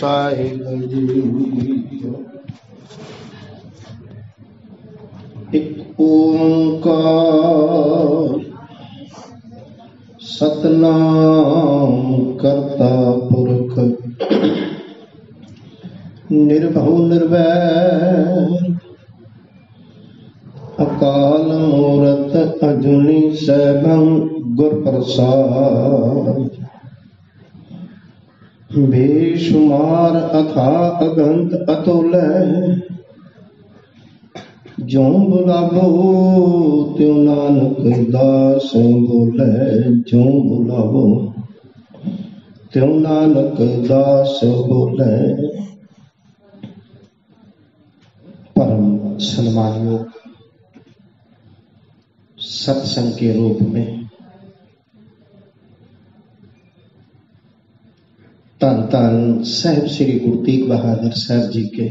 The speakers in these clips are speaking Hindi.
ਸਾਹਿਬ ਜੀ। ਇੱਕ ਓੰਕਾਰ ਸਤਿਨਾਮ ਕਰਤਾ ਪੁਰਖ ਨਿਰਭਉ ਨਿਰਵੈਰ ਅਕਾਲ ਮੂਰਤ ਅਜੂਨੀ ਸੈਭੰ ਗੁਰ ਪ੍ਰਸਾਦ। ਬੇਸ਼ੁਮਾਰ ਅਥਾ ਅਗੰਤ ਅਤੁਲੈ ਜੋ ਬੁਲਾਵੋ ਤਿਉ ਨਾਨਕ ਦਾਸ ਬੋਲੇ। ਜੋ ਬੁਲਾਵੋ ਤਿਉ ਨਾਨਕ ਦਾਸ बोले। परम सम्मानयोग सत्संग के रूप में धन धन साहिब श्री गुरु तेग बहादुर साहब जी के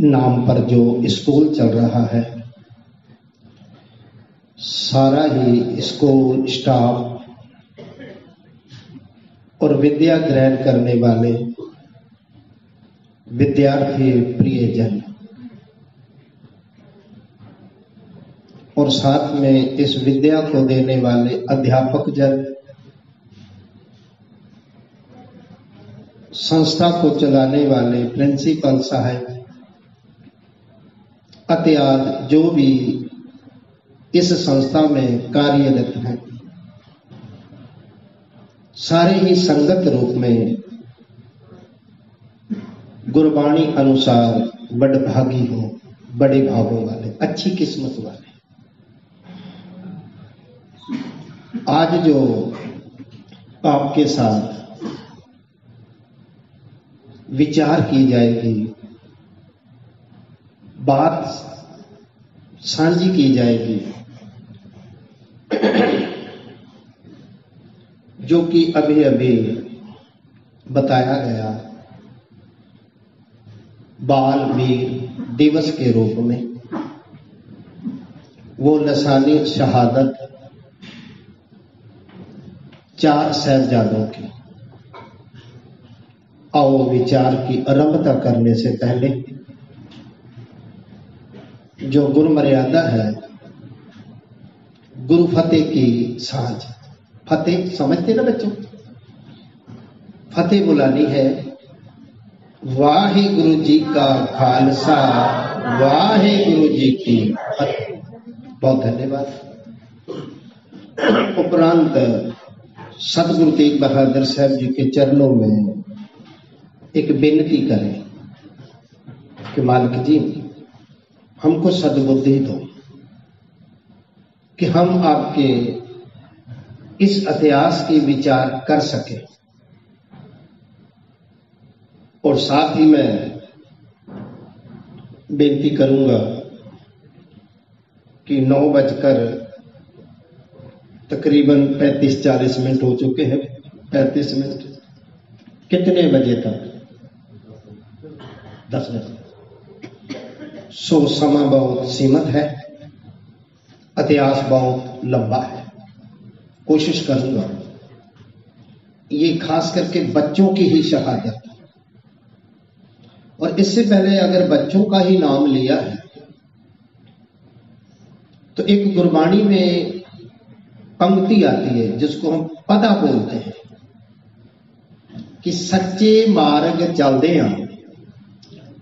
नाम पर जो स्कूल चल रहा है, सारा ही स्कूल स्टाफ और विद्या ग्रहण करने वाले विद्यार्थी प्रियजन और साथ में इस विद्या को देने वाले अध्यापक जन, संस्था को चलाने वाले प्रिंसिपल साहब इत्यादि जो भी इस संस्था में कार्यरत हैं, सारे ही संगत रूप में गुरबाणी अनुसार बड़भागी हो, बड़े भावों वाले, अच्छी किस्मत वाले। आज जो आपके साथ विचार की जाएगी, बात साझी की जाएगी, जो कि अभी अभी बताया गया बाल वीर दिवस के रूप में, वो लसानी शहादत 4 साहिबजादों की। आओ विचार की आरंभता करने से पहले जो गुरु मर्यादा है, गुरु फतेह की साझ। फतेह समझते ना बच्चों? फतेह बुलानी है। वाहे गुरु जी का खालसा, वाहे गुरु जी की फतेह। बहुत धन्यवाद। उपरांत सतगुरु तेग बहादुर साहब जी के चरणों में एक बेनती करें कि मालिक जी हमको सद्बुद्धि दो कि हम आपके इस इतिहास की विचार कर सके। और साथ ही मैं बेनती करूंगा कि 9 बजकर तकरीबन 35-40 मिनट हो चुके हैं। 35 मिनट कितने बजे तक? 10 बजे। सो समा बहुत सीमित है, इतिहास बहुत लंबा है। कोशिश करूंगा ये खास करके बच्चों की ही शहादत। और इससे पहले अगर बच्चों का ही नाम लिया है तो एक गुरबाणी में पंक्ति आती है जिसको हम पदा बोलते हैं कि सच्चे मार्ग चलदे हैं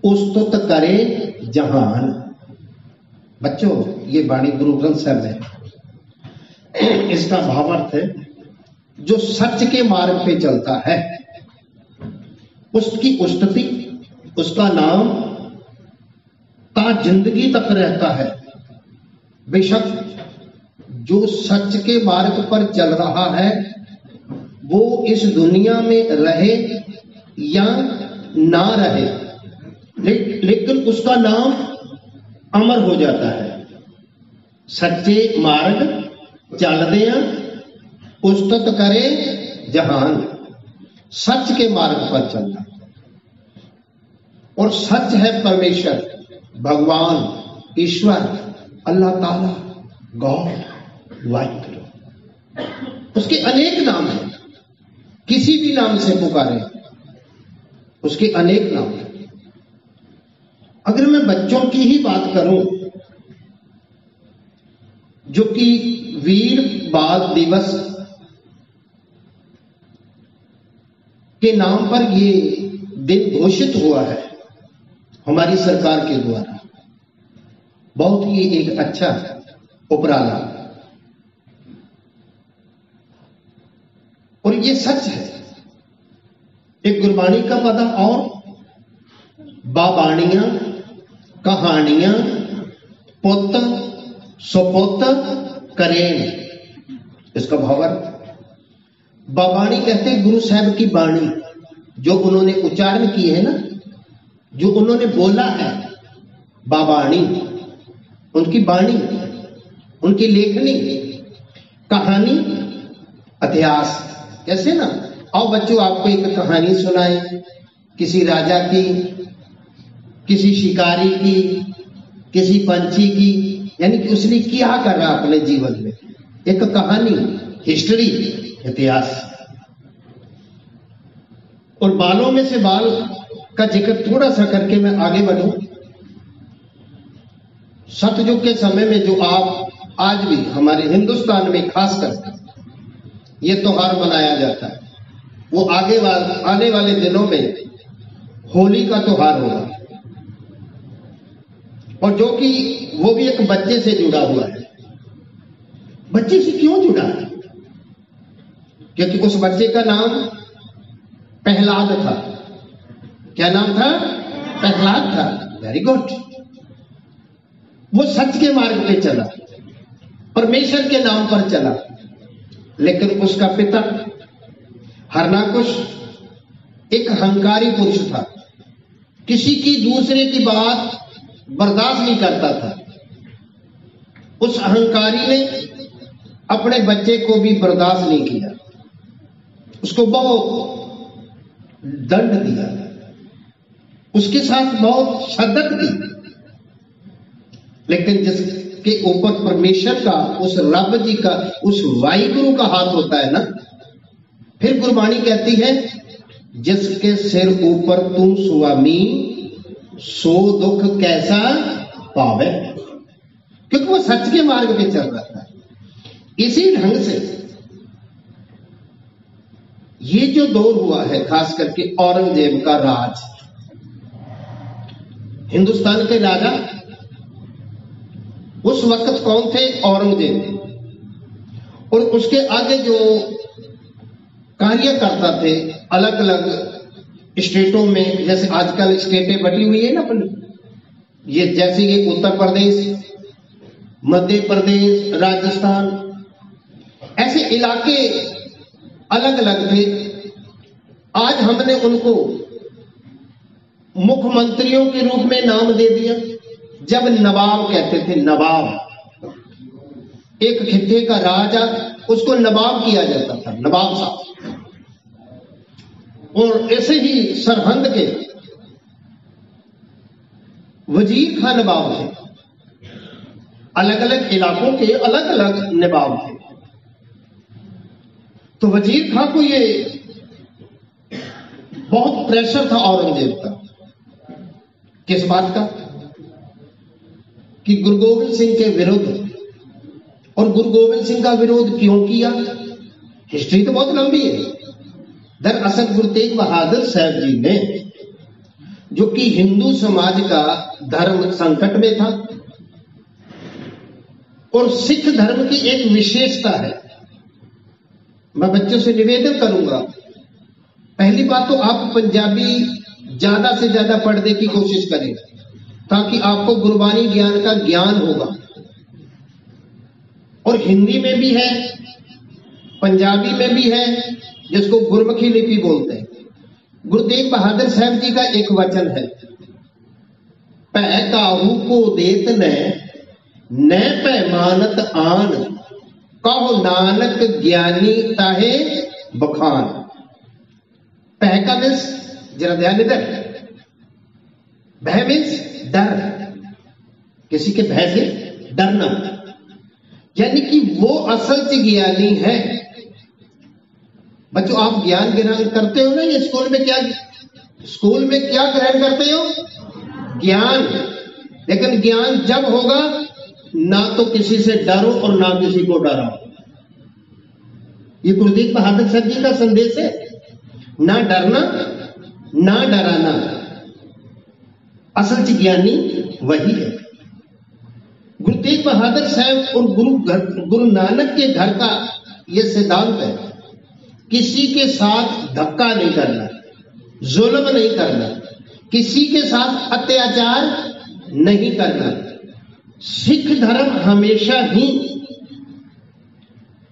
उस्तुत करे जहान। बच्चों, ये वाणी गुरु ग्रंथ साहब है। इसका भावार्थ है जो सच के मार्ग पे चलता है उसकी उस्तुति, उसका नाम ता जिंदगी तक रहता है। बेशक जो सच के मार्ग पर चल रहा है वो इस दुनिया में रहे या ना रहे, लेकिन उसका नाम अमर हो जाता है। सच्चे मार्ग चलदे उस्तत करे जहान। सच के मार्ग पर चलना, और सच है परमेश्वर, भगवान, ईश्वर, अल्लाह ताला, गॉड, वाहिगुरु। उसके अनेक नाम हैं, किसी भी नाम से पुकारे उसके अनेक नाम हैं। अगर मैं बच्चों की ही बात करूं, जो कि वीर बाल दिवस के नाम पर ये दिन घोषित हुआ है हमारी सरकार के द्वारा, बहुत ही एक अच्छा उपराला, और ये सच है। एक गुरबाणी का पता और बाबाणियां, कहानियां, पुत सुपुत करें, इसका भावार्थ। बाबाणी कहते हैं गुरु साहब की बाणी, जो उन्होंने उच्चारण की है ना, जो उन्होंने बोला है, बाबाणी उनकी बाणी, उनकी लेखनी। कहानी इतिहास, कैसे ना, आओ बच्चों आपको एक कहानी सुनाए, किसी राजा की, किसी शिकारी की, किसी पंछी की, यानी कि उसने क्या करा अपने जीवन में, एक कहानी, हिस्ट्री, इतिहास। और बालों में से बाल का जिक्र थोड़ा सा करके मैं आगे बढ़ूं। सतयुग के समय में जो आप आज भी हमारे हिंदुस्तान में खासकर ये त्योहार मनाया जाता है, वो आने वाले दिनों में होली का त्योहार होगा, और जो कि वो भी एक बच्चे से जुड़ा हुआ है। बच्चे से क्यों जुड़ा है? क्योंकि उस बच्चे का नाम प्रहलाद था। क्या नाम था? प्रहलाद था। Very good. वो सच के मार्ग पे चला, परमेश्वर के नाम पर चला, लेकिन उसका पिता हरनाकुश एक अहंकारी पुरुष था, किसी की दूसरे की बात बर्दाश्त नहीं करता था। उस अहंकारी ने अपने बच्चे को भी बर्दाश्त नहीं किया, उसको बहुत दंड दिया, उसके साथ बहुत शद्दत दी। लेकिन जिसके ऊपर परमेश्वर का, उस रब जी का, उस वाहिगुरु का हाथ होता है ना, फिर गुरबाणी कहती है, जिसके सिर ऊपर तुम स्वामी, सो दुख कैसा पावे, क्योंकि वो सच के मार्ग पे चल रहा था। इसी ढंग से ये जो दौर हुआ है, खास करके औरंगजेब का राज, हिंदुस्तान के राजा उस वक्त कौन थे? औरंगजेब। और उसके आगे जो कार्यकर्ता थे अलग अलग स्टेटों में, जैसे आजकल स्टेटें बटी हुई है ना अपनी, ये जैसे ये उत्तर प्रदेश, मध्य प्रदेश, राजस्थान, ऐसे इलाके अलग अलग थे। आज हमने उनको मुख्यमंत्रियों के रूप में नाम दे दिया। जब नवाब कहते थे, नवाब, एक खित्ते का राजा, उसको नवाब किया जाता था, नवाब साहब। और ऐसे ही सरहंद के वजीर खां नवाब थे, अलग अलग इलाकों के अलग अलग नवाब थे। तो वजीर खां को ये बहुत प्रेशर था औरंगजेब का। किस बात का? कि गुरु गोविंद सिंह के विरुद्ध। और गुरु गोविंद सिंह का विरोध क्यों किया? हिस्ट्री तो बहुत लंबी है। दरअसल गुरु तेग बहादुर साहब जी ने, जो कि हिंदू समाज का धर्म संकट में था, और सिख धर्म की एक विशेषता है, मैं बच्चों से निवेदन करूंगा, पहली बात तो आप पंजाबी ज्यादा से ज्यादा पढ़ने की कोशिश करें, ताकि आपको गुरबाणी ज्ञान का ज्ञान होगा। और हिंदी में भी है, पंजाबी में भी है, जिसको गुरमुखी लिपि बोलते हैं। गुरु तेग बहादुर साहब जी का एक वचन है, पै काहू को देत न पै मानत आन, कहो नानक ज्ञानी ताहे बखान। पह का मीन्स, जरा ध्यान इधर, भय मीन्स डर, किसी के भय से डरना, यानी कि वो असल से ज्ञानी है। बच्चों आप ज्ञान ग्रहण करते हो ना, ये स्कूल में क्या स्कूल में क्या ग्रहण करते हो? ज्ञान। लेकिन ज्ञान जब होगा ना तो किसी से डरो और ना किसी को डराओ। ये गुरु तेग बहादुर साहब जी का संदेश है, ना डरना ना डराना। असल च ज्ञानी वही है। गुरु तेग बहादुर साहब और गुरु नानक के घर का यह सिद्धांत है, किसी के साथ धक्का नहीं करना, जुल्म नहीं करना, किसी के साथ अत्याचार नहीं करना। सिख धर्म हमेशा ही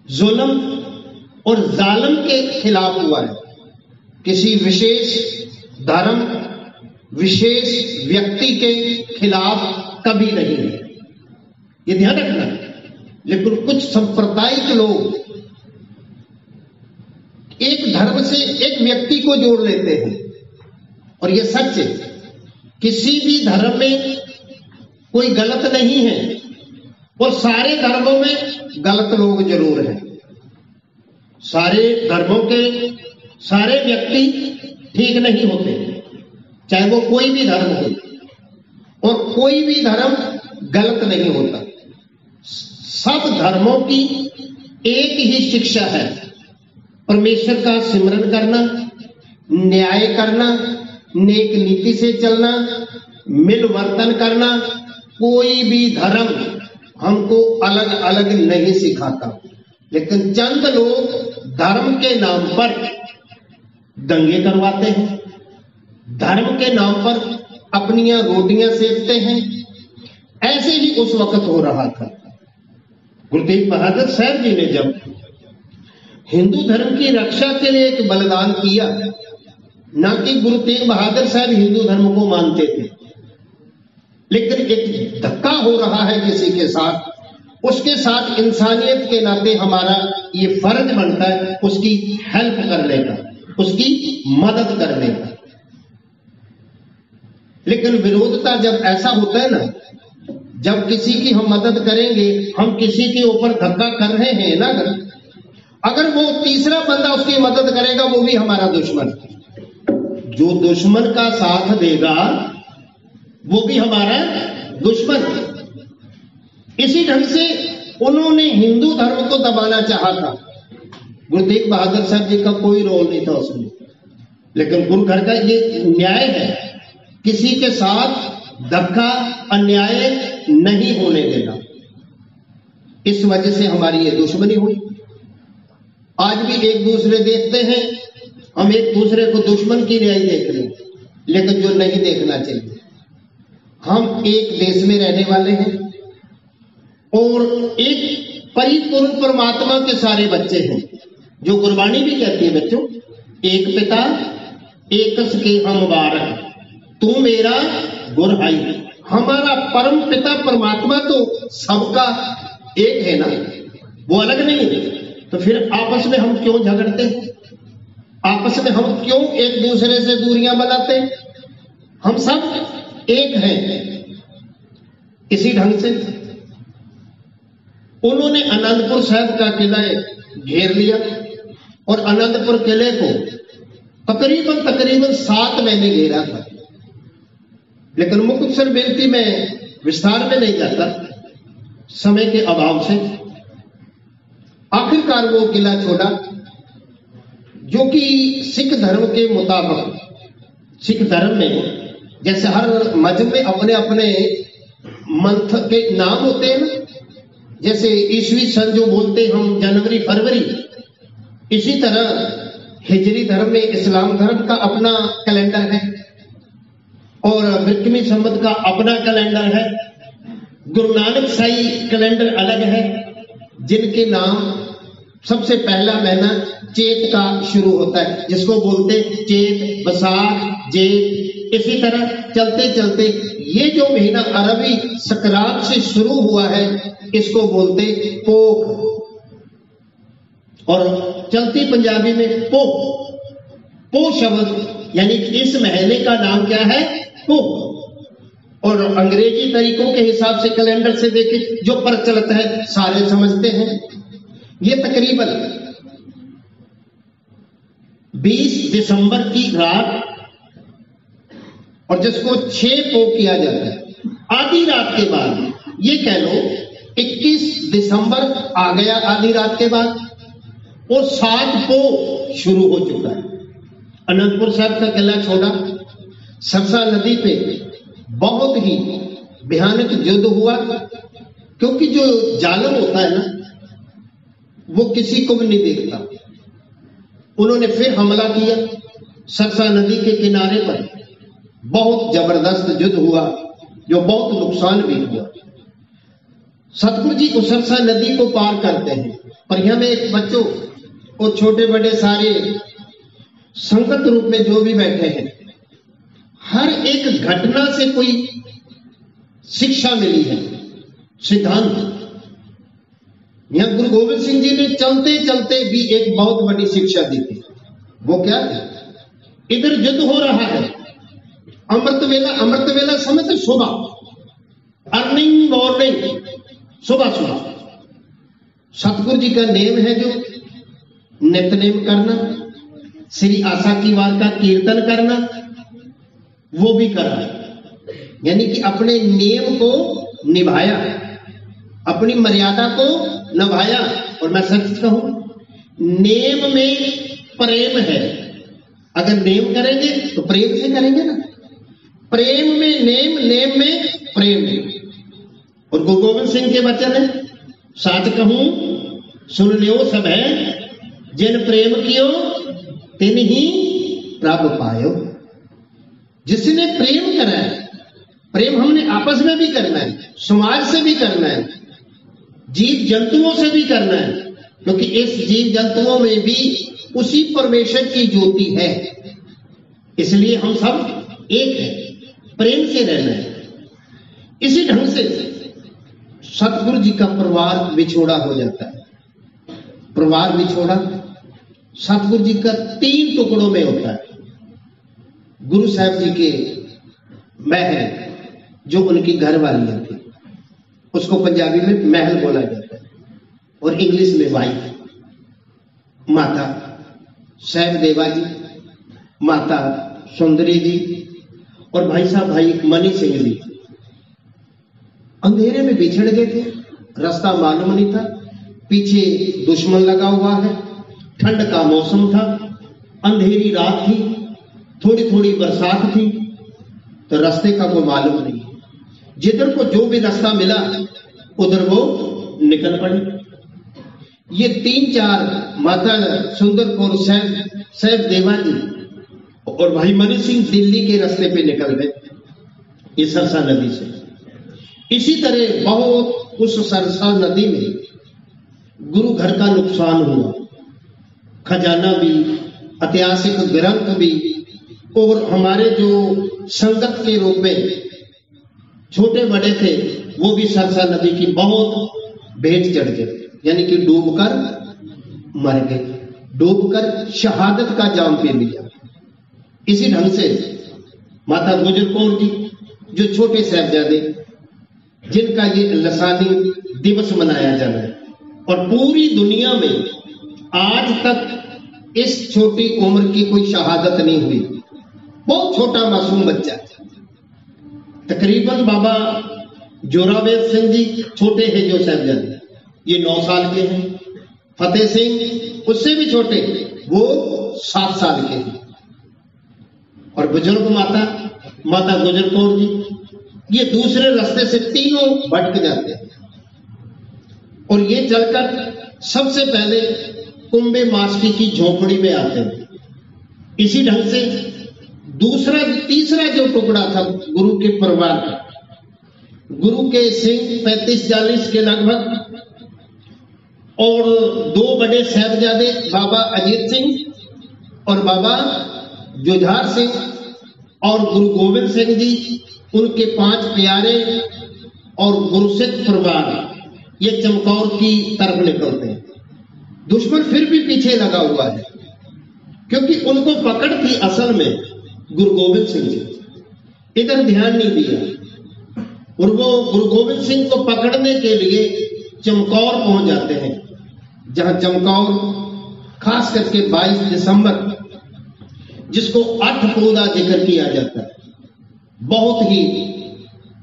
जुल्म और जालिम के खिलाफ हुआ है। किसी विशेष धर्म, विशेष व्यक्ति के खिलाफ कभी नहीं है, ये ध्यान रखना। लेकिन कुछ सांप्रदायिक लोग एक धर्म से एक व्यक्ति को जोड़ लेते हैं, और यह सच है, किसी भी धर्म में कोई गलत नहीं है और सारे धर्मों में गलत लोग जरूर हैं। सारे धर्मों के सारे व्यक्ति ठीक नहीं होते, चाहे वो कोई भी धर्म हो, और कोई भी धर्म गलत नहीं होता। सब धर्मों की एक ही शिक्षा है, परमेश्वर का सिमरन करना, न्याय करना, नेक नीति से चलना, मिलवर्तन करना। कोई भी धर्म हमको अलग अलग नहीं सिखाता, लेकिन चंद लोग धर्म के नाम पर दंगे करवाते हैं, धर्म के नाम पर अपनियां रोटियां सेकते हैं। ऐसे ही उस वक्त हो रहा था। गुरु तेग बहादुर साहब जी ने जब हिंदू धर्म की रक्षा के लिए एक बलिदान किया, ना कि गुरु तेग बहादुर साहब हिंदू धर्म को मानते थे, लेकिन एक धक्का हो रहा है किसी के साथ, उसके साथ इंसानियत के नाते हमारा ये फर्ज बनता है उसकी हेल्प करने का, उसकी मदद करने का। लेकिन विरोधता जब ऐसा होता है ना, जब किसी की हम मदद करेंगे, हम किसी के ऊपर धक्का कर रहे हैं ना, अगर वो तीसरा बंदा उसकी मदद करेगा वो भी हमारा दुश्मन। जो दुश्मन का साथ देगा वो भी हमारा दुश्मन। इसी ढंग से उन्होंने हिंदू धर्म को दबाना चाहा था। गुरु तेग बहादुर साहब जी का कोई रोल नहीं था उसमें, लेकिन गुरु घर का ये न्याय है, किसी के साथ धक्का अन्याय नहीं होने देना। इस वजह से हमारी ये दुश्मनी हुई। आज भी एक दूसरे देखते हैं, हम एक दूसरे को दुश्मन की न्याय देख रहे हैं, लेकिन जो नहीं देखना चाहिए। हम एक देश में रहने वाले हैं और एक परिपूर्ण परमात्मा के सारे बच्चे हैं, जो गुरबाणी भी कहती है बच्चों, एक पिता एकस के हम बारह, तू मेरा गुर भाई। हमारा परम पिता परमात्मा तो सबका एक है ना, वो अलग नहीं है। तो फिर आपस में हम क्यों झगड़ते हैं? आपस में हम क्यों एक दूसरे से दूरियां बनाते हैं? हम सब एक हैं। इसी ढंग से उन्होंने आनंदपुर साहब का किला घेर लिया और आनंदपुर किले को तकरीबन 7 महीने घेरा था। लेकिन मुख्तसर बेनती में विस्तार में नहीं जाता समय के अभाव से। आखिरकार वो किला छोड़ा, जो कि सिख धर्म के मुताबिक, सिख धर्म में जैसे हर मजहब में अपने अपने मंथ के नाम होते हैं ना, जैसे ईस्वी सन जो बोलते हैं हम जनवरी फरवरी, इसी तरह हिजरी धर्म में इस्लाम धर्म का अपना कैलेंडर है और बिरकमी संवत का अपना कैलेंडर है। गुरु नानक साई कैलेंडर अलग है, जिनके नाम सबसे पहला महीना चेत का शुरू होता है, जिसको बोलते चेत, वैसाख, जेठ। इसी तरह चलते चलते ये जो महीना अरबी सकरात से शुरू हुआ है, इसको बोलते पोख, और चलती पंजाबी में पो शब्द, यानी इस महीने का नाम क्या है? पोख। और अंग्रेजी तरीकों के हिसाब से कैलेंडर से देखें, जो प्रचलित है सारे समझते हैं। ये तकरीबन 20 दिसंबर की रात और जिसको 6 पो किया जाता है आधी रात के बाद, ये कह लो 21 दिसंबर आ गया आधी रात के बाद, और 7 पो शुरू हो चुका है। अनंतपुर साहब का किला छोड़ा, सरसा नदी पे बहुत ही भयानक युद्ध हुआ, क्योंकि जो जालम होता है ना वो किसी को भी नहीं देखता। उन्होंने फिर हमला किया सरसा नदी के किनारे पर, बहुत जबरदस्त युद्ध हुआ जो बहुत नुकसान भी हुआ। सतगुरु जी उस सरसा नदी को पार करते हैं, पर यहां में एक बच्चों और छोटे बड़े सारे संगत रूप में जो भी बैठे हैं, हर एक घटना से कोई शिक्षा मिली है, सिद्धांत। यहां गुरु गोविंद सिंह जी ने चलते चलते भी एक बहुत बड़ी शिक्षा दी थी। वो क्या है? इधर युद्ध हो रहा है, अमृत वेला समय तो सुबह, अर्निंग मॉर्निंग, सुबह सुबह सतगुरु जी का नेम है जो नित्यनेम करना, श्री आशा की वार का कीर्तन करना, वो भी करा। यानी कि अपने नियम को निभाया, अपनी मर्यादा को निभाया। और मैं सच कहूं, नेम में प्रेम है। अगर नेम करेंगे तो प्रेम से करेंगे ना, प्रेम में नेम, नेम में प्रेम। और गुरु गोविंद सिंह के वचन है, साच कहूं सुन लियो सब है, जिन प्रेम कियो तिन ही प्रभ पायो। जिसने प्रेम करा है, प्रेम हमने आपस में भी करना है, समाज से भी करना है, जीव जंतुओं से भी करना है, क्योंकि इस जीव जंतुओं में भी उसी परमेश्वर की ज्योति है। इसलिए हम सब एक हैं, प्रेम से रहना है। इसी ढंग से सतगुरु जी का परिवार विछोड़ा हो जाता है। परिवार विछोड़ा सतगुरु जी का 3 टुकड़ों में होता है। गुरु साहब जी के महल, जो उनकी घरवालियां थी, उसको पंजाबी में महल बोला जाता है, और इंग्लिश में वाइफ। माता साहब देवा जी, माता सुंदरी जी, और भाई साहब भाई मनी सिंह जी अंधेरे में बिछड़ गए थे, रास्ता मालूम नहीं था, पीछे दुश्मन लगा हुआ है, ठंड का मौसम था, अंधेरी रात थी, थोड़ी थोड़ी बरसात थी, तो रास्ते का कोई मालूम नहीं। जिधर को जो भी रास्ता मिला उधर वो निकल पड़े। ये 3-4 माता सुंदर कौर साहब देवा जी और भाई मनी सिंह दिल्ली के रास्ते पे निकल गए, ये सरसा नदी से। इसी तरह बहुत उस सरसा नदी में गुरु घर का नुकसान हुआ, खजाना भी, ऐतिहासिक ग्रंथ भी, और हमारे जो संगत के रूप में छोटे बड़े थे वो भी सरसा नदी की बहुत भेंट चढ़ गए, यानी कि डूबकर मर गए, डूबकर शहादत का जाम पी लिया। इसी ढंग से माता गुजर कौर जी, जो छोटे साहबजादे, जिनका ये लसानी दिवस मनाया जा रहा है, और पूरी दुनिया में आज तक इस छोटी उम्र की कोई शहादत नहीं हुई। बहुत छोटा मासूम बच्चा, तकरीबन बाबा जोरावर सिंह जी छोटे हैं जो साहबजादे, ये 9 साल के हैं। फतेह सिंह उससे भी छोटे, वो 7 साल के हैं। और बुजुर्ग माता गुजर कौर जी, ये दूसरे रास्ते से तीनों भटक जाते हैं, और ये चलकर सबसे पहले कुंभे मास्की की झोपड़ी में आते हैं। इसी ढंग से तीसरा जो टुकड़ा था गुरु के परिवार का, गुरु के सिंह 35-40 के लगभग, और 2 बड़े साहबजादे बाबा अजीत सिंह और बाबा जुझार सिंह, और गुरु गोविंद सिंह जी, उनके 5 प्यारे, और गुरुसिख परिवार, ये चमकौर की तरफ निकलते हैं। दुश्मन फिर भी पीछे लगा हुआ है, क्योंकि उनको पकड़ थी असल में गुरु गोविंद सिंह जी, इधर ध्यान नहीं दिया, और वो गुरु गोविंद सिंह को पकड़ने के लिए चमकौर पहुंच जाते हैं, जहां चमकौर खास करके 22 दिसंबर, जिसको 8 पूरा जिक्र किया जाता है, बहुत ही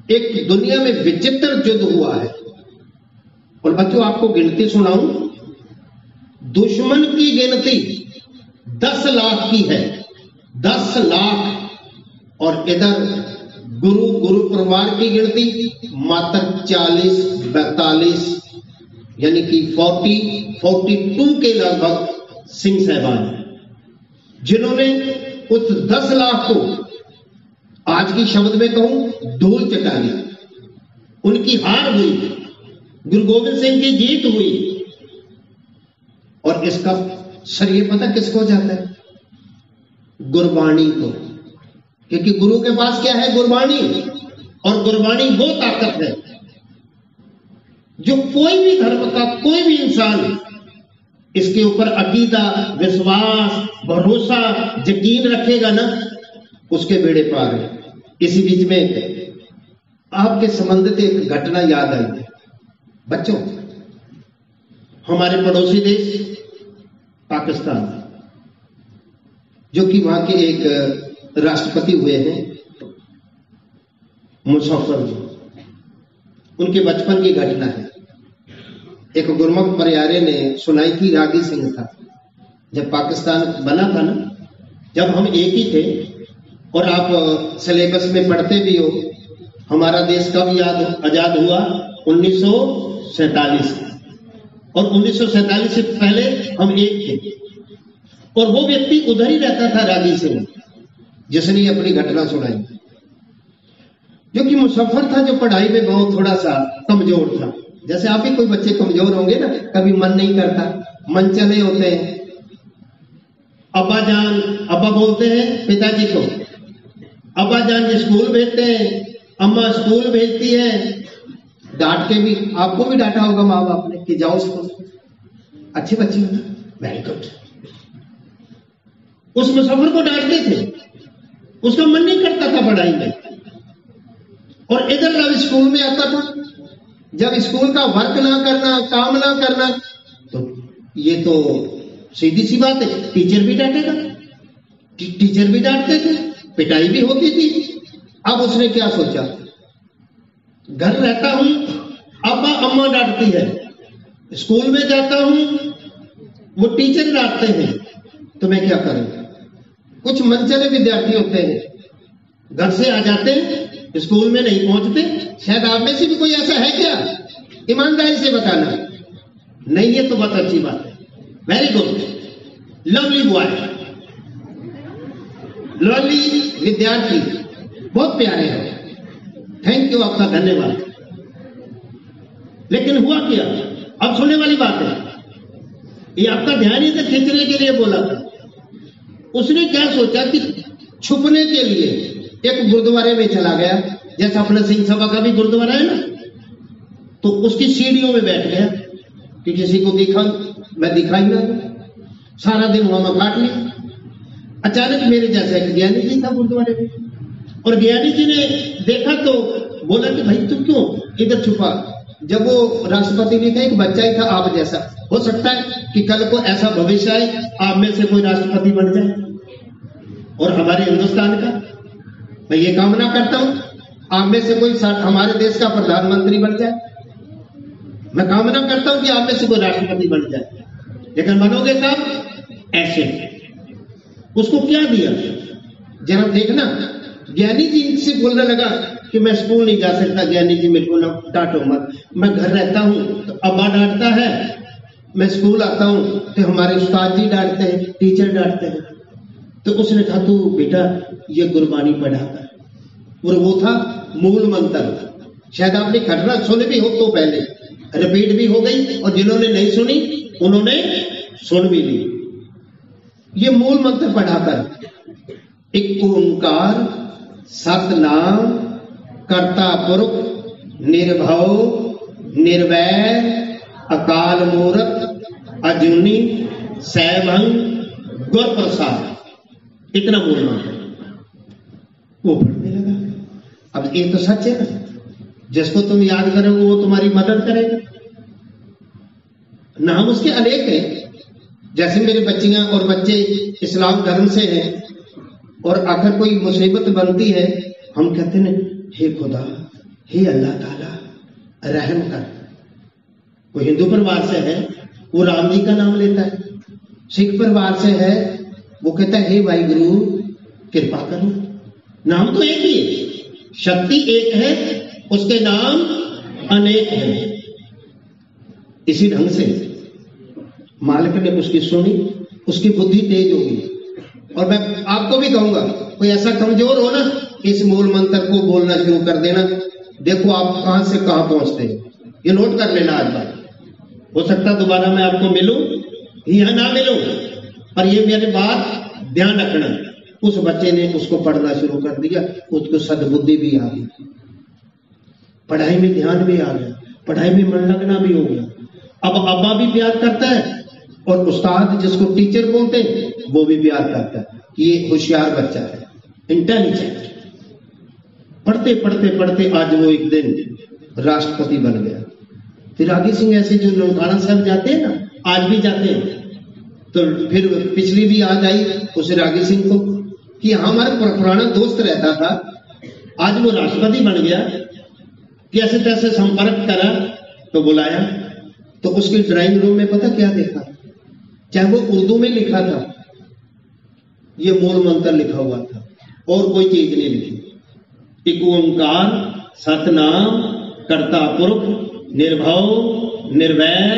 एक दुनिया में विचित्र युद्ध हुआ है। और बच्चों आपको गिनती सुनाऊं, दुश्मन की गिनती 10 लाख की है, 10 लाख, और इधर गुरु परिवार की गिनती मात्र 40-42 यानी कि 42 के लगभग सिंह साहबान, जिन्होंने उस 10 लाख को, आज की शब्द में कहूं, धूल चटा ली। उनकी हार हुई, गुरु गोविंद सिंह की जीत हुई। और इसका श्रेय पता किसको जाता है? गुरबाणी को, क्योंकि गुरु के पास क्या है? गुरबाणी। और गुरबाणी वो ताकत है जो कोई भी धर्म का कोई भी इंसान इसके ऊपर अकीदा, विश्वास, भरोसा, यकीन रखेगा ना, उसके बेड़े पार है। इसी बीच में आपके संबंधित एक घटना याद आई है। बच्चों, हमारे पड़ोसी देश पाकिस्तान, जो कि वहां के एक राष्ट्रपति हुए हैं मुशर्रफ जी, उनके बचपन की घटना है। एक गुरमुख परियारे ने सुनाई थी, रागी सिंह था। जब पाकिस्तान बना था ना, जब हम एक ही थे, और आप सिलेबस में पढ़ते भी हो, हमारा देश कब आजाद हुआ? 1947। और 1947 से पहले हम एक थे। और वो व्यक्ति उधर ही रहता था, रागी सिंह, जिसने अपनी घटना सुनाई, जो कि मुसफ्फर था, जो पढ़ाई में बहुत थोड़ा सा कमजोर था। जैसे आप भी कोई बच्चे कमजोर होंगे ना, कभी मन नहीं करता, मन चले होते हैं। अब्बा जान, अब्बा बोलते हैं पिताजी को, अब्बा जान जी स्कूल भेजते हैं, अम्मा स्कूल भेजती है, डांट के भी, आपको भी डांटा होगा माँ बाप ने कि जाओ स्कूल, अच्छे बच्चे हो, वेरी गुड। उस मुसफ्फर को डांटते थे, उसका मन नहीं करता था पढ़ाई में। और इधर जब स्कूल में आता था, जब स्कूल का वर्क ना करना, काम ना करना, तो ये तो सीधी सी बात है, टीचर भी डांटेगा, टीचर भी डांटते थे, पिटाई भी होती थी। अब उसने क्या सोचा, घर रहता हूं, अब्बा अम्मा डांटती है, स्कूल में जाता हूं, वो टीचर डांटते हैं, तो मैं क्या करूं? कुछ मनचले विद्यार्थी होते हैं, घर से आ जाते हैं, स्कूल में नहीं पहुंचते। शायद आप में से भी कोई ऐसा है क्या? ईमानदारी से बताना। नहीं है तो बहुत अच्छी बात है, very good, lovely boy, lovely विद्यार्थी, बहुत प्यारे हैं, थैंक यू, आपका धन्यवाद। लेकिन हुआ क्या? अब सुनने वाली बात है, ये आपका ध्यान ही तो खींचने के लिए बोला था। उसने क्या सोचा कि छुपने के लिए एक गुरुद्वारे में चला गया, जैसा अपना सिंह सभा का भी गुरुद्वारा है ना, तो उसकी सीढ़ियों में बैठ गया कि किसी को दिखा, मैं दिखाई ना, सारा दिन वहां में काट लिया। अचानक मेरे जैसा एक ज्ञानी जी था गुरुद्वारे में, और ज्ञानी जी ने देखा तो बोला कि भाई तू क्यों इधर छुपा? जब वो राष्ट्रपति नहीं था, एक बच्चा ही था आप जैसा, हो सकता है कि कल को ऐसा भविष्य आए, आप में से कोई राष्ट्रपति बन जाए, और हमारे हिंदुस्तान का, मैं ये कामना करता हूं, आप में से कोई हमारे देश का प्रधानमंत्री बन जाए। मैं कामना करता हूं कि आप में से कोई राष्ट्रपति बन जाए, लेकिन बनोगे कब? ऐसे। उसको क्या दिया जरा देखना। ज्ञानी जी से बोलने लगा कि मैं स्कूल नहीं जा सकता, ज्ञानी जी मेरे को ना डांटो मत, मैं घर रहता हूं तो अब्बा डांटता है, मैं स्कूल आता हूं तो हमारे उस्ताद जी डांटते हैं, टीचर डांटते हैं। तो उसने कहा तू बेटा ये गुरबानी पढ़ा कर, और वो था मूल मंत्र। शायद आपने घटना सुनी भी हो तो पहले रिपीट भी हो गई, और जिन्होंने नहीं सुनी उन्होंने सुन भी ली। ये मूल मंत्र पढ़ाकर, एक ओंकार सतनाम कर्ता पुरख निर्भव निर्वैर अकाल मूरत अजूनी सैभं गुर प्रसाद, इतना मूल मंत्र वो पढ़ने लगा। अब ये तो सच है ना, जिसको तुम याद करोगे वो तुम्हारी मदद करेगा। नाम उसके अनेक हैं, जैसे मेरे बच्चियां और बच्चे इस्लाम धर्म से हैं, और अगर कोई मुसीबत बनती है हम कहते हैं हे खुदा, हे अल्लाह ताला रहम कर। कोई हिंदू परिवार से है वो राम जी का नाम लेता है, सिख परिवार से है वो कहता है हे वाहिगुरु कृपा करो। नाम तो एक ही है, शक्ति एक है, उसके नाम अनेक हैं। इसी ढंग से मालिक ने उसकी सुनी, उसकी बुद्धि तेज होगी। और मैं आपको भी कहूंगा, कोई ऐसा कमजोर हो ना, इस मूल मंत्र को बोलना शुरू कर देना, देखो आप कहां से कहां पहुंचते हैं। ये नोट कर लेना आज बात। हो सकता दोबारा मैं आपको मिलूं या ना मिलूं, पर ये मेरी बात ध्यान रखना। उस बच्चे ने उसको पढ़ना शुरू कर दिया, उसको सद्बुद्धि भी आ गई, पढ़ाई में ध्यान भी आ गया, पढ़ाई में मन लगना भी हो गया। अब अब्बा भी प्यार करता है और उस्ताद जिसको टीचर बोलते हैं वो भी प्यार करता है कि ये होशियार बच्चा है, इंटेलिजेंट। पढ़ते पढ़ते पढ़ते आज वो एक दिन राष्ट्रपति बन गया। फिर रागी सिंह ऐसे जो ननकाना साहब जाते हैं ना, आज भी जाते हैं, तो फिर पिछली भी याद आई उस रागी सिंह को कि हमारा पुराना दोस्त रहता था, आज वो राष्ट्रपति बन गया। कैसे तैसे संपर्क करा तो बुलाया, तो उसके ड्राइंग रूम में पता क्या देखा, चाहे वो उर्दू में लिखा था, ये मूल मंत्र लिखा हुआ था और कोई चीज नहीं लिखी। एक ओंकार सतनाम कर्ता पुरख निर्भव निर्वैर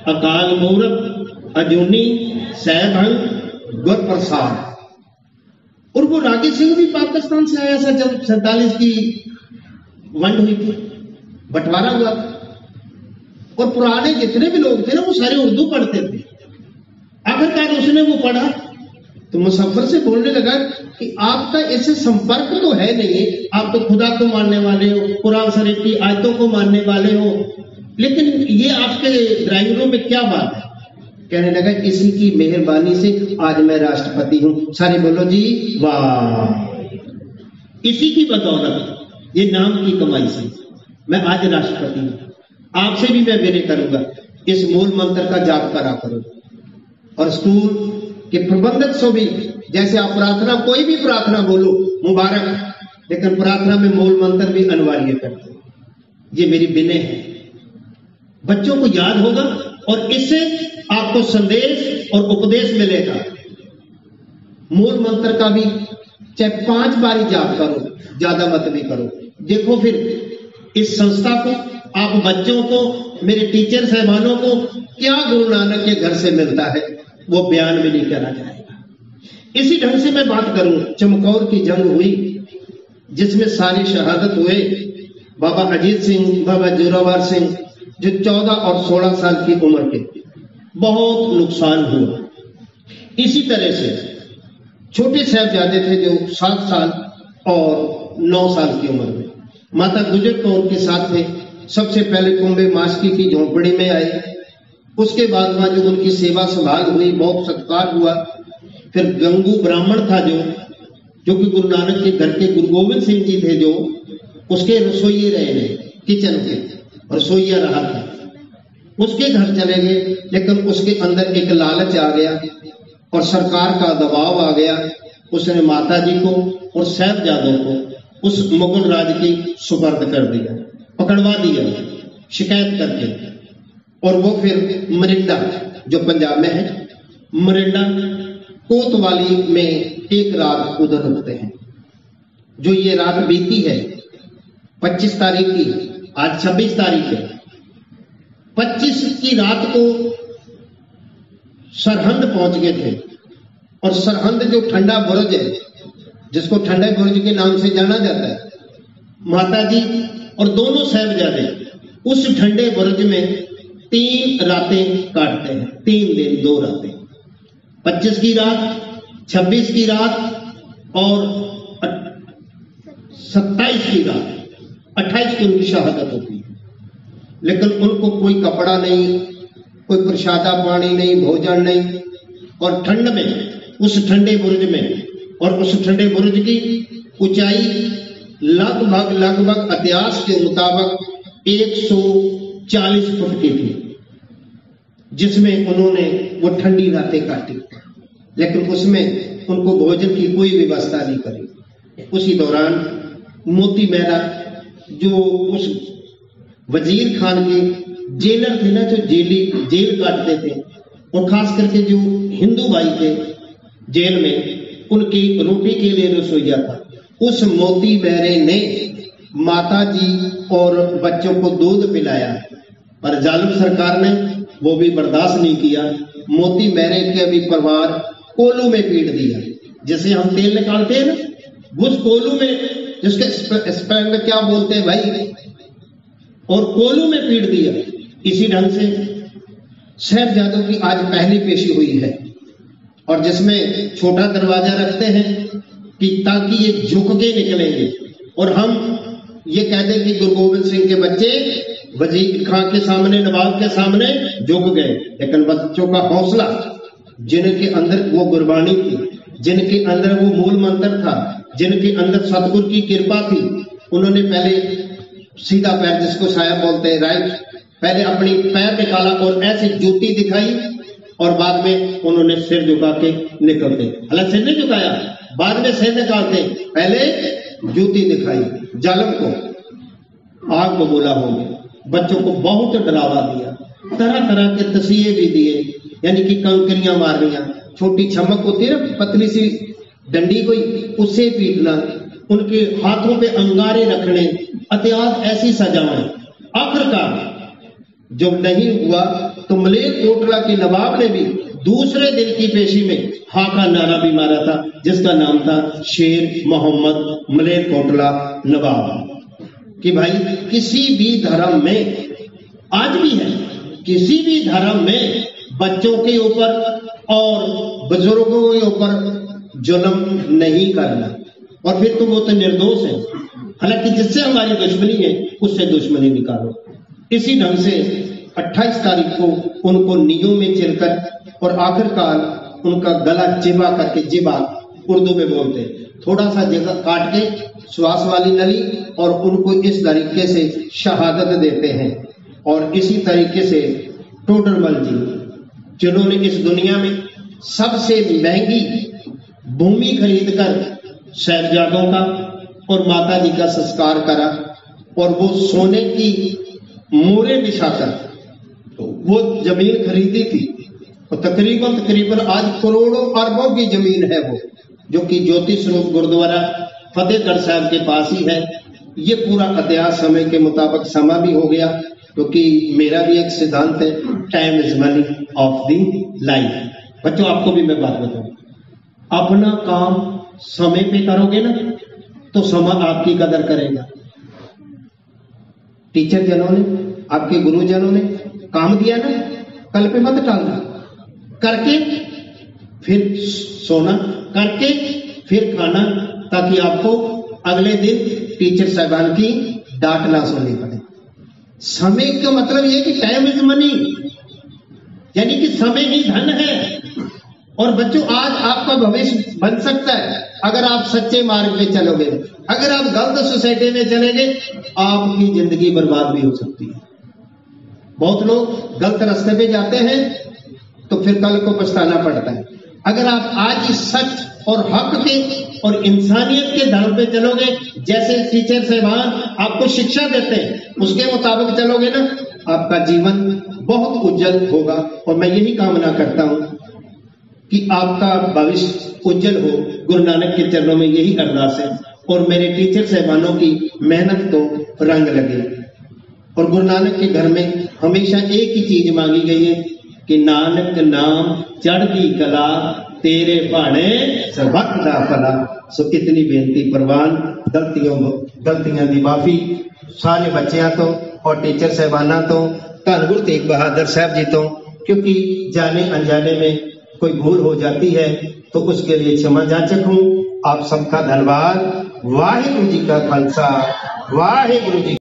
अकाल मूर्ख अजूनी सैभंग गुर प्रसाद। और वो रागी सिंह भी पाकिस्तान से आया था जब 47 की वंड हुई थी, बंटवारा हुआ था। और पुराने जितने भी लोग थे ना वो सारे उर्दू पढ़ते थे। आखिरकार उसने वो पढ़ा तो मुसफ्फर से बोलने लगा कि आपका ऐसे संपर्क तो है नहीं, आप तो खुदा को मानने वाले हो, कुरान शरीफ की आयतों को मानने वाले हो, लेकिन ये आपके ड्राइंग रूम में क्या बात है? कहने लगा इसी की मेहरबानी से आज मैं राष्ट्रपति हूं। सारे बोलो जी वाह। इसी की बदौलत, ये नाम की कमाई से मैं आज राष्ट्रपति हूं। आपसे भी मैं विनय करूंगा, इस मूल मंत्र का जाप करा करो। और स्कूल के प्रबंधक से भी, जैसे आप प्रार्थना, कोई भी प्रार्थना बोलो मुबारक, लेकिन प्रार्थना में मूल मंत्र भी अनिवार्य करते। ये मेरी विनय है, बच्चों को याद होगा और इससे आपको संदेश और उपदेश मिलेगा। मूल मंत्र का भी चाहे 5 बारी जाप करो, ज्यादा मत भी करो। देखो फिर इस संस्था को, आप बच्चों को, मेरे टीचर साहबानों को क्या गुरु नानक के घर से मिलता है वो बयान भी नहीं करा जाएगा। इसी ढंग से मैं बात करूं, चमकौर की जंग हुई जिसमें सारी शहादत हुए। बाबा अजीत सिंह, बाबा जोरावर सिंह जो 14 और 16 साल की उम्र के, बहुत नुकसान हुआ। इसी तरह से छोटे साहबजादे थे जो 7 साल और 9 साल की उम्र में, माता गुजर तो उनके साथ थे। सबसे पहले कुंभे मास्की की झोंपड़ी में आए, उसके बाद वहां जो उनकी सेवा संभाल हुई, बहुत सत्कार हुआ। फिर गंगू ब्राह्मण था जो कि गुरु नानक के घर के गुरु गोविंद सिंह जी थे, जो उसके रसोइये रहे, किचन के रसोइया रहा था, उसके घर चले गए। लेकिन उसके अंदर एक लालच आ गया और सरकार का दबाव आ गया। उसने माता जी को और साहबजादों को उस मुगल राज की सुपर्द कर दिया, पकड़वा दिया शिकायत करके। और वो फिर मरिंडा जो पंजाब में है, मरिंडा कोतवाली में एक रात उधर रुकते हैं। जो ये रात बीती है 25 तारीख की, आज 26 तारीख है, 25 की रात को सरहंद पहुंच गए थे। और सरहंद जो ठंडा बुर्ज है, जिसको ठंडे बुर्ज के नाम से जाना जाता है, माता जी और दोनों साहबजादे उस ठंडे बुर्ज में 3 रातें काटते हैं, 3 दिन 2 रातें, 25 की रात, 26 की रात और 27 की रात। 28 की उनकी शहादत होती है। लेकिन उनको कोई कपड़ा नहीं, कोई प्रसादा पानी नहीं, भोजन नहीं, और ठंड में, उस ठंडे बुर्ज में, और उस ठंडे बुर्ज की ऊंचाई लगभग इतिहास के मुताबिक 140 फुट की थी, जिसमें उन्होंने वो ठंडी रातें काटी। लेकिन उसमें उनको भोजन की कोई व्यवस्था नहीं करी। उसी दौरान मोती मेहरा जो उस वजीर खान के जेलर थे ना, जो जेल काटते थे, और खास करके जो हिंदू भाई थे जेल में, उनकी रोटी के लिए रसोईया था, उस मोती मेहरे ने माता जी और बच्चों को दूध पिलाया, पर जालिम सरकार ने वो भी बर्दाश्त नहीं किया। मोती मेहरे के भी परिवार कोलू में पीट दिया, जैसे हम तेल निकालते हैं ना, उस कोलू में, जिसके स्पेलिंग में क्या बोलते हैं भाई, और कोलू में पीट दिया। इसी ढंग से साहिबजादों की आज पहली पेशी हुई है, और जिसमें छोटा दरवाजा रखते हैं कि ताकि ये झुक के निकलेंगे, और हम ये कहते हैं कि गुरु गोविंद सिंह के बच्चे वजीर खां के सामने, नवाब के सामने झुक गए, लेकिन बच्चों का हौसला, जिनके अंदर वो गुरबानी थी, जिनके अंदर वो मूल मंत्र था, जिनके अंदर सतगुरु की कृपा थी, उन्होंने पहले सीधा पैर, जिसको साया बोलते हैं, राइट, पहले अपनी पैर निकाला और ऐसी जूती दिखाई, और बाद में उन्होंने सिर झुका के निकलते। हालांकि सिर नहीं झुकाया, बाद में सिर निकालते, पहले जूती दिखाई। जालिम को आग को बोला होंगे, बच्चों को बहुत डरावा दिया, तरह तरह के तसीहे भी दिए, यानी कि कंकरियां मारनियां, छोटी छमक होती है ना, पतली सी डंडी कोई, उससे पीटना, उनके हाथों पे अंगारे रखने, अत्यात ऐसी सजाएं। आखिरकार जब नहीं हुआ तो मलेरकोटला के नवाब ने भी दूसरे दिन की पेशी में हाँ का नारा भी मारा था, जिसका नाम था शेर मोहम्मद मलेरकोटला नवाब, कि भाई किसी भी धर्म में, आज भी है, किसी भी धर्म में बच्चों के ऊपर और बुजुर्गों के ऊपर जुल्म नहीं करना, और फिर तो वो तो निर्दोष है, हालांकि जिससे हमारी दुश्मनी है उससे दुश्मनी निकालो। इसी ढंग से 28 तारीख को उनको नींदों में चिरकर और आखिरकार उनका गला चिबा करके, जिबा उर्दू में बोलते, थोड़ा सा जगह काट के श्वास वाली नली, और उनको इस तरीके से शहादत देते हैं। और इसी तरीके से टोडरमल जी, जिन्होंने इस दुनिया में सबसे महंगी भूमि खरीद कर साहिबजादों का और माता जी का संस्कार करा, और वो सोने की मोरे बिछाकर तो वो जमीन खरीदी थी, और तकरीबन आज करोड़ों अरबों की जमीन है वो, जो कि ज्योति स्वरूप गुरुद्वारा फतेहगढ़ साहब के पास ही है। ये पूरा इतिहास समय के मुताबिक समा भी हो गया, क्योंकि मेरा भी एक सिद्धांत है, time is money of the life. बच्चों, आपको भी मैं बात बताऊं, अपना काम समय पे करोगे ना तो समय आपकी कदर करेगा। टीचर जनों ने, आपके गुरुजनों ने काम दिया ना, कल पे मत टालना, करके फिर सोना, करके फिर खाना, ताकि आपको अगले दिन टीचर साहबान की डांट ना सुननी पड़े। समय का मतलब यह कि टाइम इज मनी, यानी कि समय ही धन है। और बच्चों, आज आपका भविष्य बन सकता है अगर आप सच्चे मार्ग पे चलोगे। अगर आप गलत सोसाइटी में चलेंगे, आपकी जिंदगी बर्बाद भी हो सकती है। बहुत लोग गलत रास्ते पे जाते हैं तो फिर कल को पछताना पड़ता है। अगर आप आज इस सच और हक के और इंसानियत के धर्म पे चलोगे, जैसे टीचर साहबान आपको शिक्षा देते हैं, उसके मुताबिक चलोगे ना, आपका जीवन बहुत उज्जवल होगा। और मैं यही कामना करता हूं कि आपका भविष्य उज्जवल हो। गुरु नानक के चरणों में यही अरदास है, और मेरे टीचर साहबानों की मेहनत को रंग लगे। और गुरु नानक के घर में हमेशा एक ही चीज मांगी गई है कि नानक नाम चढ़दी कला, तेरे भाणे सबक दा भला। सो इतनी बेनती प्रवान, गलतियां दी माफी सारे बच्चों तो और टीचर साहबाना तो, धन गुरु तेग बहादुर साहब जी तो, क्योंकि जाने अनजाने में कोई भूल हो जाती है तो उसके लिए क्षमा याचक हूं। आप सबका धन्यवाद। वाहिगुरु जी का खालसा, वाहिगुरु जी।